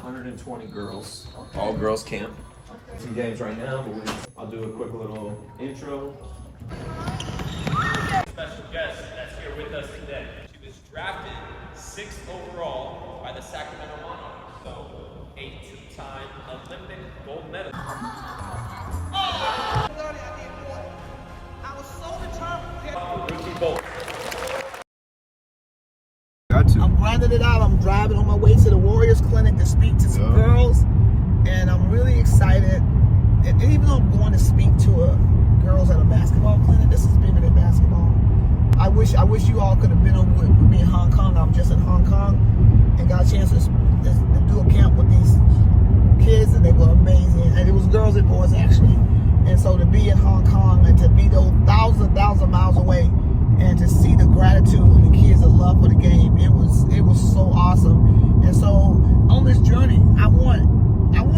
120 girls, all girls camp. Some games right now, but I'll do a quick little intro. Special guest that's here with us today. She was drafted 6th overall by the Sacramento Monarchs, so a 2-time Olympic gold medalist. I was so determined. Ruthie Bolton. I'm grinding it out. I'm driving on my way to the Warriors Clinic to speak to some girls, and I'm really excited. And even though I'm going to speak to girls at a basketball clinic, this is bigger than basketball. I wish you all could have been over with me in Hong Kong. I'm just in Hong Kong and got a chance to do a camp with these kids, and they were amazing. And it was girls and boys actually. And so to be in Hong Kong and to be those thousand miles away, and to see the gratitude and the kids' the love for the game, it was so awesome. And so on this journey, I want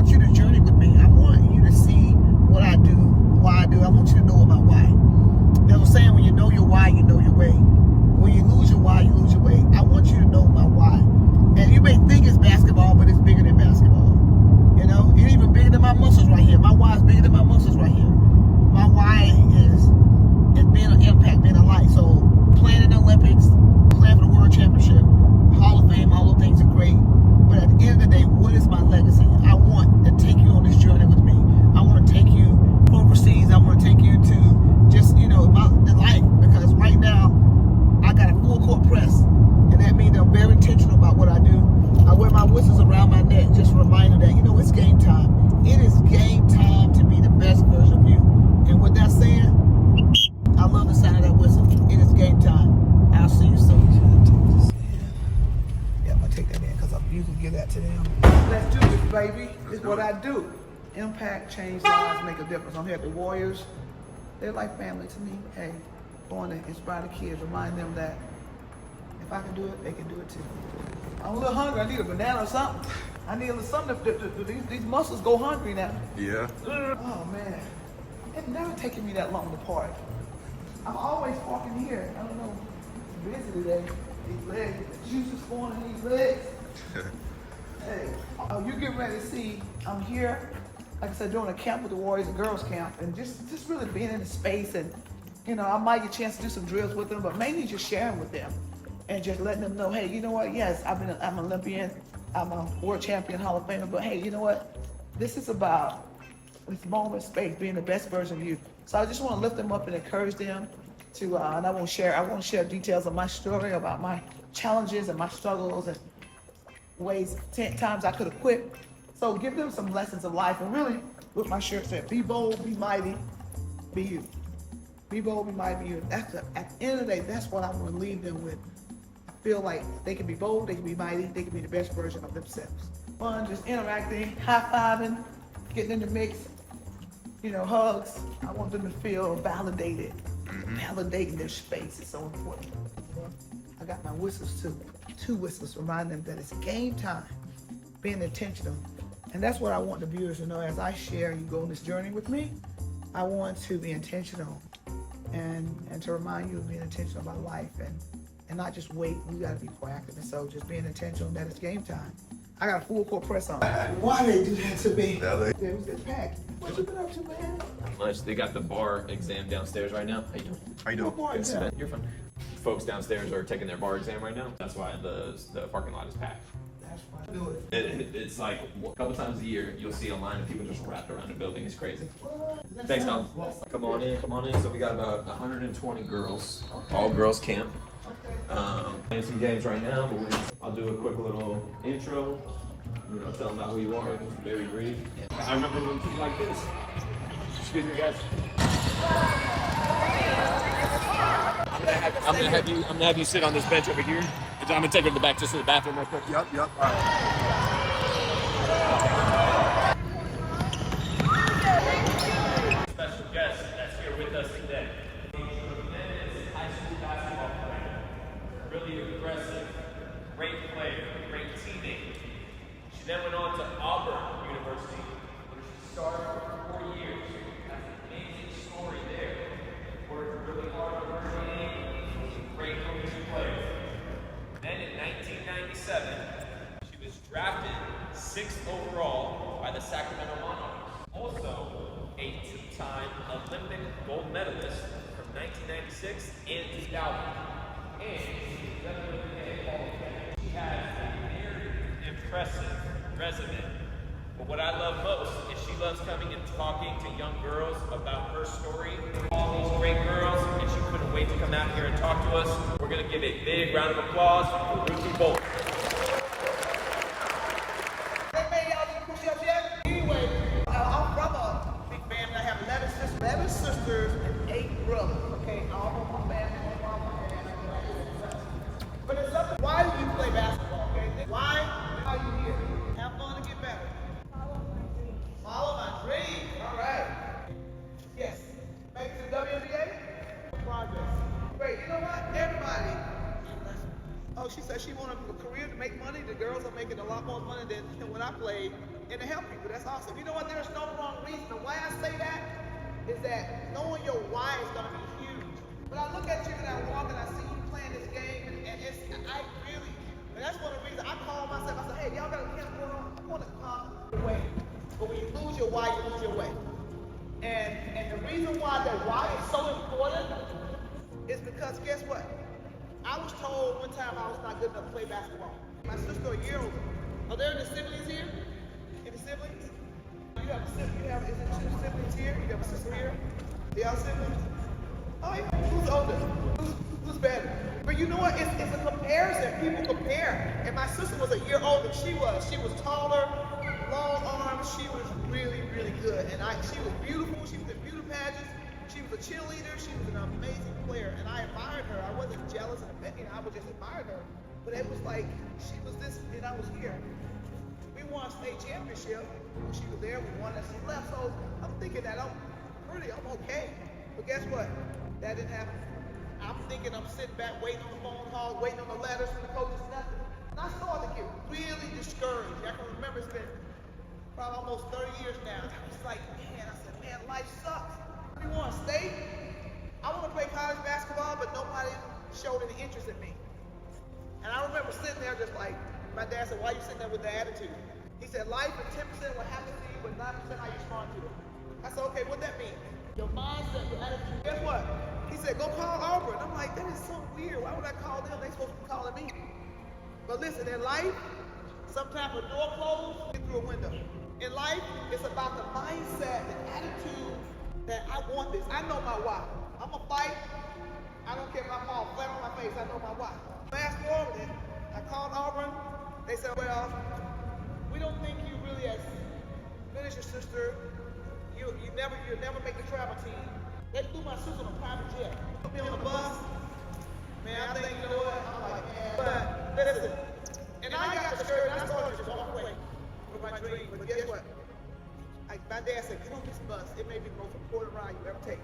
you to journey with me. I want you to see what I do, why I do. I want you to know my why. There's a saying, when you know your why, you know your way. When you lose your why, you lose your way. I want you to know my why. And you may think it's basketball, but it's bigger than basketball. You know, it's even bigger than my muscles right here. My why is bigger than my muscles right here. My why is being an impact, being a light. So playing in the Olympics, playing for the World Championship, Hall of Fame, all those things are great. But at the end of the day, what is my legacy? I want to take you on this journey with me. I want to take you overseas. I want to take you to just, the life. Because right now, I got a full court press. And that means I'm very intentional about what I do. I wear my whistles around my neck, just a reminder that, it's game time. It is game time to be the best version of you. And with that saying, I love the sound of that whistle. It is game time. I'll see you soon. Yeah, I'm going to take that in because I usually give that to them. Let's do this, baby. It's what I do. Impact, change lives, make a difference. I'm here at the Warriors. They're like family to me. Hey, going to inspire the kids, remind them that if I can do it, they can do it too. I'm a little hungry. I need a banana or something. I need a little something. These muscles go hungry now. Yeah. Oh, man. It's never taken me that long to park. I'm always parking here. I don't know. It's busy today. These legs, the juice is flowing in these legs. Hey, you getting ready to see, I'm here, like I said, doing a camp with the Warriors, a girls camp, and just really being in the space. And, I might get a chance to do some drills with them, but mainly just sharing with them and just letting them know, hey, you know what? Yes, I'm an Olympian. I'm a world champion, Hall of Famer, but hey, you know what? This is about this moment, space, being the best version of you. So I just want to lift them up and encourage them to, and I won't share details of my story about my challenges and my struggles and ways 10 times I could have quit. So give them some lessons of life, and really, with my shirt said, be bold, be mighty, be you. Be bold, be mighty, be you. At the end of the day, that's what I want to leave them with. I feel like they can be bold, they can be mighty, they can be the best version of themselves. Fun, just interacting, high-fiving, getting in the mix. Hugs. I want them to feel validated. Validating their space is so important. I got my whistles too. 2 whistles, remind them that it's game time. Being intentional. And that's what I want the viewers to know. As I share, you go on this journey with me, I want to be intentional and to remind you of being intentional about life and not just wait. We got to be proactive. And so just being intentional that it's game time. I got a full court press on. Why they do that to me? It was just packed. What you been up to, man? Lunch. They got the bar exam downstairs right now. How you doing? How you doing? Bar exam? You're fine. Folks downstairs are taking their bar exam right now. That's why the parking lot is packed. That's why I do it. It's like a couple times a year you'll see a line of people just wrapped around the building. It's crazy. Thanks, Tom. Come on in. So we got about 120 girls, all girls camp. Playing some games right now, but I'll do a quick little intro. Tell them about who you are. It's very brief. I remember when people like this. Excuse me, guys. I'm gonna have you sit on this bench over here. I'm gonna take her to the back just to the bathroom real quick. Yep. All right. Special guest that's here with us today. Medalist high school basketball player. Really aggressive, great player, great teammate. She then went on to Auburn University, where she started for 4 years. That's an amazing story there. Worked really hard on her game. Great player. Then in 1997, she was drafted 6th overall by the Sacramento Monarchs. Also, a 2-time Olympic gold medalist from 1996 and 2000. And she's WNBA Hall of Fame. She has a very impressive resume. But what I love most is she loves coming and talking to young girls about her story. All these great girls, and she couldn't wait to come out here and talk to us. We're going to give a big round of applause for Ruthie Bolton. Anyway, I'm from a big family. I have 11 sisters and 8 brothers. Okay, all of my family, my mama, and but it's something. Why do you play basketball? Okay, why are you here? Have fun to get better. Follow my dream. All right. Yes. Make it to WNBA. Progress. Great. You know what? Everybody. Oh, she said she wanted a career to make money. The girls are making a lot more money than when I played, and to help people. That's awesome. You know what? There's no wrong reason. And why I say that is that knowing your why is going to be huge. When I look at you and I walk and I see you playing this game, and that's one of the reasons I call myself. I say, hey, y'all got a camp going on? I want to come the way. But when you lose your why, you lose your way. And the reason why that why is so important is because guess what? I was told one time I was not good enough to play basketball. My sister a year older. Are there any siblings here? Any siblings? You have a sibling. Is it 2 siblings here? You have a sister here? They all siblings? Oh yeah. Who's older? Who's better? But you know what? It's a comparison. People compare. And my sister was a year older. She was taller, long arms. She was really, really good. And she was beautiful. She was in beauty pageants. She was a cheerleader. She was an amazing player. And I admired her. I wasn't jealous and I would just admire her. But it was like she was this and I was here. We won a state championship. When she was there, we won and she left. So I'm thinking that I'm okay. But guess what? That didn't happen. I'm thinking I'm sitting back waiting on the phone calls, waiting on the letters from the coaches, nothing. And I started to get really discouraged. I can remember it's been probably almost 30 years now. I was like, man, life sucks. We won state. I want to play college basketball, but nobody showed any interest in me. And I remember sitting there just like, my dad said, why are you sitting there with the attitude? He said, life is 10% what happens to you, but 9% how you respond to it. I said, okay, what that mean? Your mindset, your attitude. Guess what? He said, go call Auburn. I'm like, that is so weird. Why would I call them? They supposed to be calling me. But listen, in life, sometimes a door closed, get through a window. In life, it's about the mindset, the attitude that I want this. I know my why. I'm going to fight. I don't care if I fall flat on my face. I know my why. Fast forward, I called Auburn. They said, well, we don't think you really as good as your sister. You'll never make the travel team. They flew my sister on a private jet. Put me on the bus. Man, I think, you know what? I'm like, man. But listen. And I got discouraged. I started to just walk away from my dream. But guess what? My dad said, get on this bus. It may be the most important ride you ever take.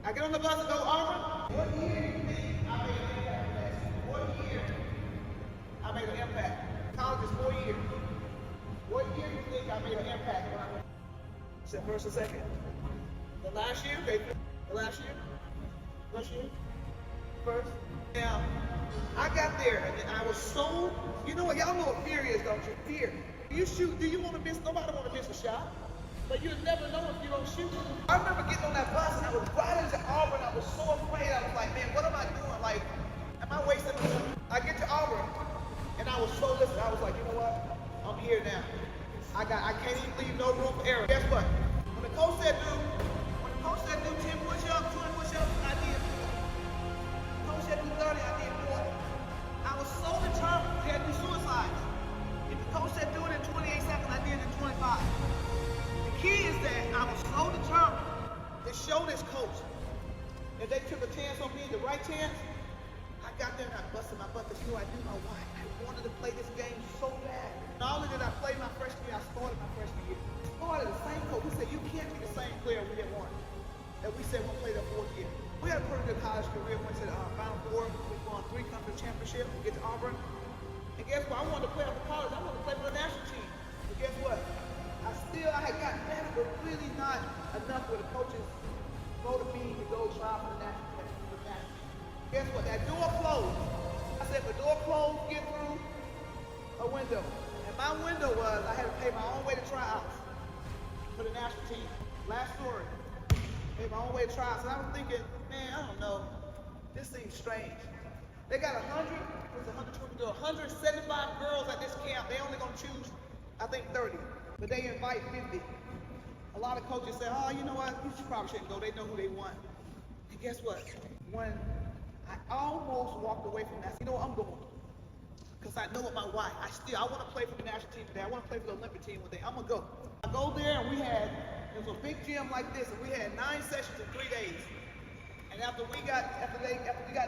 I get on the bus and go to Auburn. What year do you think I made an impact? What year I made an impact? College is 4 years. What year do you think I made an impact when I went? Said first or second? The last year? Okay. The last year? First year? First? Now, I got there and I was so, you know what, y'all know what fear is, don't you? Fear. You shoot, do you want to miss, nobody want to miss a shot. But you'll never know if you don't shoot. I remember getting on that bus and I was riding to Auburn. I was so afraid. I was like, man, what am I doing? Like, am I wasting time? I get to Auburn and I was so listening. I was like, you know what? I'm here now. I can't even leave no room for error. Guess what? When the coach said do 10 push-ups, 20 push-ups, I did 4. The coach said do 30, I did 40. I was so determined. We had to do suicides. If the coach said do it in 28 seconds, I did it in 25. The key is that I was so determined to show this coach that they took a chance on me, the right chance. I got there and I busted my butt because you know I knew my why. I wanted to play this game so bad. Not only did I play my freshman year, I started my freshman year. Started the same coach. We said, you can't be the same player we had won. That we said we'll play the 4th year. We had a pretty good college career. Went to the Final Four. We won 3 conference championships. We get to Auburn. And guess what? I wanted to play after college. I wanted to play for the national team. But guess what? I had gotten better, but really not enough where the coaches voted me to go try for the national team. Guess what? That door closed. I said, if the door closed, get through a window. And My window was I had to pay my own way to tryouts for the national team. Last story. Paid my own way to tryouts. And I was thinking, man, I don't know. This seems strange. They got 175 girls at this camp. They only gonna choose, I think, 30. But they invite 50. A lot of coaches say, oh, you know what? You probably shouldn't go. They know who they want. And guess what? When I almost walked away from that, you know what? I'm going. Because I know what my why. I want to play for the national team today. I want to play for the Olympic team one day. I'm going to go. I go there and it was a big gym like this, and we had 9 sessions in 3 days. And after we got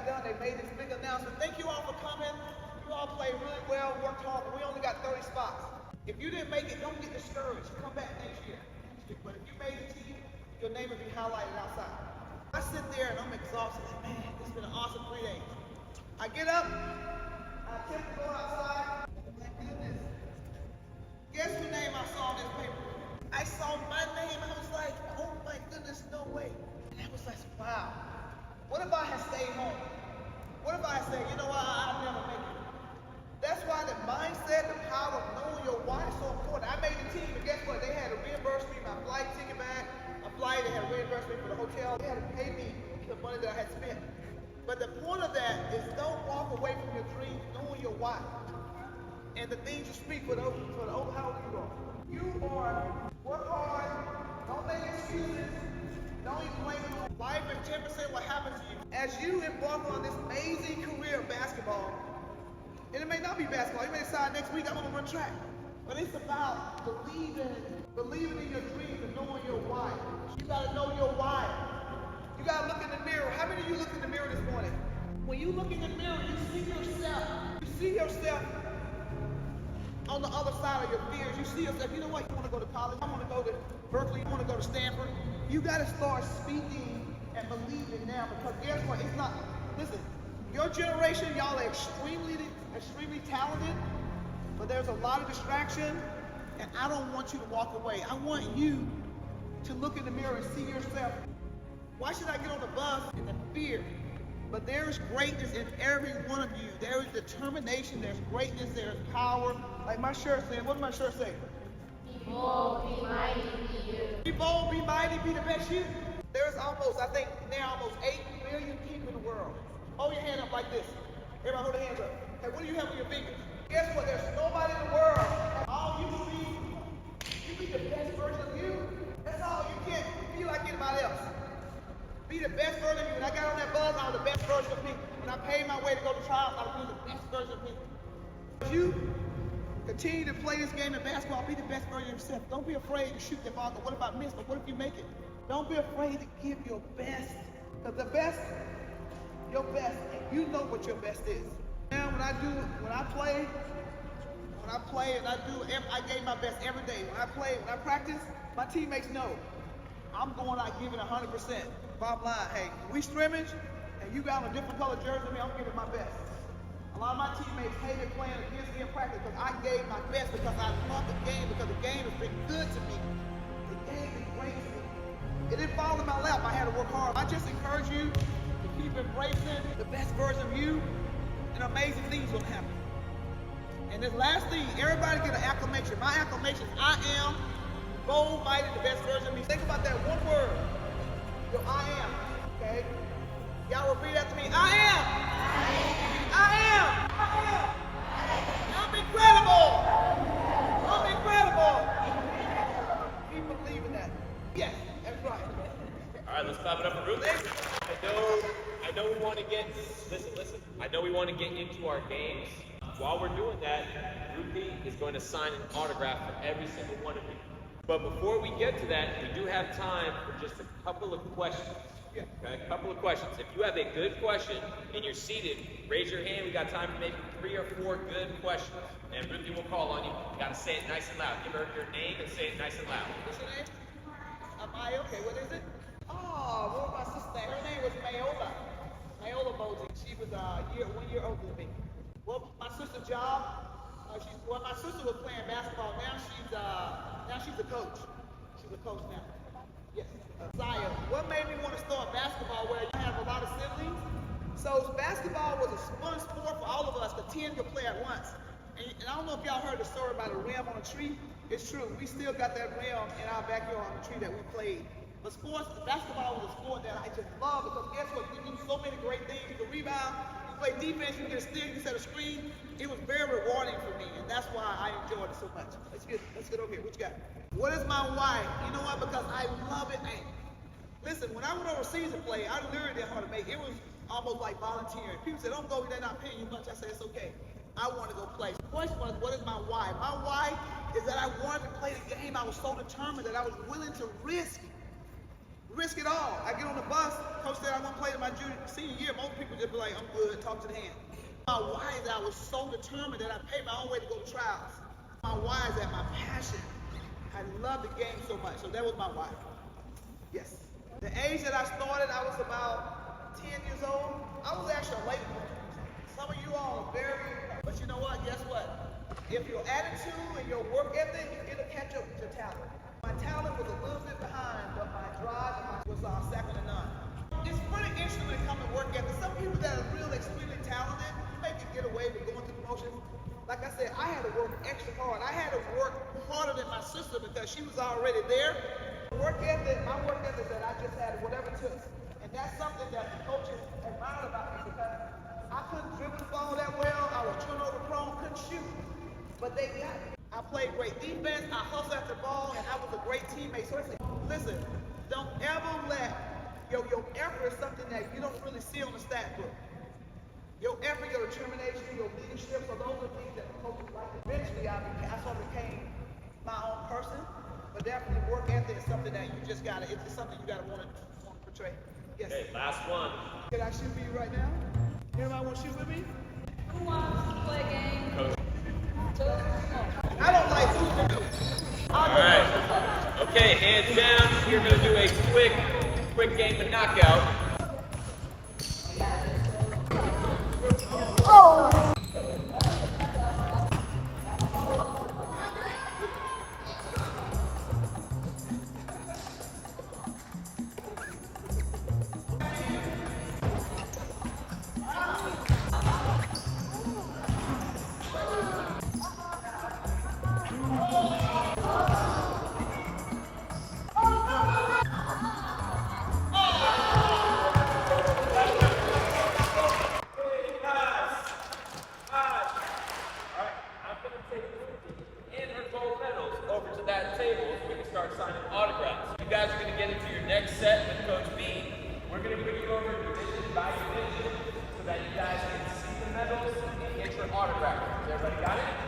done, they made this big announcement. Thank you all for coming. You all played really well, worked hard, but we only got 30 spots. If you didn't make it, don't get discouraged. Come back next year. But if you made the team, your name will be highlighted outside. I sit there and I'm exhausted. Like, man, it's been an awesome 3 days. I get up, I attempt to go outside. My goodness. Guess whose name I saw on this paper? I saw my name. I was like, oh my goodness, no way. And I was like, wow. What if I had stayed home? What if I had said, you know what, I'll never make it? That's why the mindset, the power of knowing your why is so important. I made the team, and guess what? They had to reimburse me my flight ticket back, my flight, they had to reimburse me for the hotel. They had to pay me the money that I had spent. But the point of that is don't walk away from your dreams, knowing your why. And the things you speak for the how old you are. You are, work hard, don't make excuses, don't even blame it on life is 10% what happens to you. As you embark on this amazing career of basketball, and it may not be basketball, you may decide next week I'm gonna run track. But it's about believing in your dreams and knowing your why. You gotta know your why. You gotta look in the mirror. How many of you look in the mirror this morning? When you look in the mirror, you see yourself. You see yourself on the other side of your fears. You see yourself, you know what, you wanna go to college, I wanna go to Berkeley, you wanna go to Stanford. You gotta start speaking and believing now, because guess what, it's not, listen, your generation, y'all are extremely talented, but there's a lot of distraction, and I don't want you to walk away. I want you to look in the mirror and see yourself. Why should I get on the bus in the fear? But there is greatness in every one of you. There is determination, there's greatness, there's power. Like my shirt said, what did my shirt say? Be bold, be mighty, be you. Be bold, be mighty, be the best you. There's almost, I think, now almost 8 million people in the world. Hold your hand up like this. Everybody hold their hands up. Hey, what do you have on your fingers? Guess what? There's nobody in the world. All you see, you be the best version of you. That's all. You can't be like anybody else. Be the best version of you. When I got on that bus, I was the best version of me. When I paid my way to go to trials, I was the best version of me. If you continue to play this game of basketball, be the best version of yourself. Don't be afraid to shoot the ball. But what if I miss? But what if you make it? Don't be afraid to give your best. Because the best, your best, and you know what your best is. Now, when I play, and I gave my best every day. When I practice, my teammates know I'm going out giving 100%. Bottom line, hey, we scrimmage, and you got on a different color jersey than me, I'm giving my best. A lot of my teammates hated playing against me in practice because I gave my best, because I love the game, because the game has been good to me. The game is great to me. It didn't fall in my lap. I had to work hard. I just encourage you to keep embracing the best version of you, and amazing things will happen. And this last thing, everybody get an acclamation. My acclamation is I am bold, mighty, the best version of me. Think about that one word. Your I am. Okay? Y'all repeat after me. I am. I am. I'm incredible. I'm incredible. Keep believing that. Yes, that's right. All right, let's clap it up for Ruthie. I know we want to get, listen. I know we want to get into our games. While we're doing that, Ruthie is going to sign an autograph for every single one of you. But before we get to that, we do have time for just a couple of questions. Okay, a couple of questions. If you have a good question and you're seated, raise your hand. We got time for maybe 3 or 4 good questions. And Ruthie will call on you. You got to say it nice and loud. Give her your name and say it nice and loud. What's your name? Amaya, okay, what is it? Oh, what was my sister? Her name was Mayola Bolton. She was 1 year older than me. Well, my sister's job, my sister was playing basketball. Now she's a coach. She's a coach now. Yes. Zaya, what made me want to start basketball where you have a lot of siblings? So basketball was a fun sport for all of us, because 10 could play at once. And I don't know if y'all heard the story about a rim on a tree. It's true. We still got that rim in our backyard on the tree that we played. But sports, basketball was a sport that I just love because guess what? You do so many great things. You can rebound, you play defense, you get a steal, you can set a screen. It was very rewarding for me, and that's why I enjoyed it so much. Let's get over here. What you got? What is my why? You know what? Because I love it. Listen, when I went overseas to play, I literally didn't know how to make it. It was almost like volunteering. People said, don't go, they're not paying you much. I said, it's okay. I want to go play. The question was, what is my why? My why is that I wanted to play the game. I was so determined that I was willing to risk it all. I get on the bus, coach said I want to play in my senior year. Most people just be like, I'm good, talk to the hand. My why is that I was so determined that I paid my own way to go to trials. My why is that my passion. I love the game so much, so that was my why. Yes. The age that I started, I was about 10 years old. I was actually a late one. Some of you all are very, but you know what, guess what? If your attitude and your work ethic, it'll catch up with your talent. My talent was a little bit behind, but my drive was second to none. It's pretty interesting when it comes to work ethic. Some people that are really extremely talented, you may get away with going through the motions. Like I said, I had to work extra hard. I had to work harder than my sister because she was already there. My work ethic that I just had, whatever it took. And that's something that the coaches admired about me because I couldn't dribble the ball that well. I was turnover prone, couldn't shoot. But they got it. I played great defense, I hustled after the ball, and I was a great teammate. So listen, don't ever let your effort is something that you don't really see on the stat book. Your effort, your determination, your leadership, so those are things that the coaches like. Eventually, I sort of became my own person, but definitely work ethic is something that you just gotta, it's something you gotta want to portray. Yes. Okay, last one. Can I shoot for you right now? Anybody want to shoot with me? Who wants to play a game? Coach. I don't like food. All right. Okay, hands down. We're going to do a quick game of knockout. Signing autographs. You guys are going to get into your next set with Coach B. We're going to bring you over division by division so that you guys can see the medals and get your autograph. Everybody got it?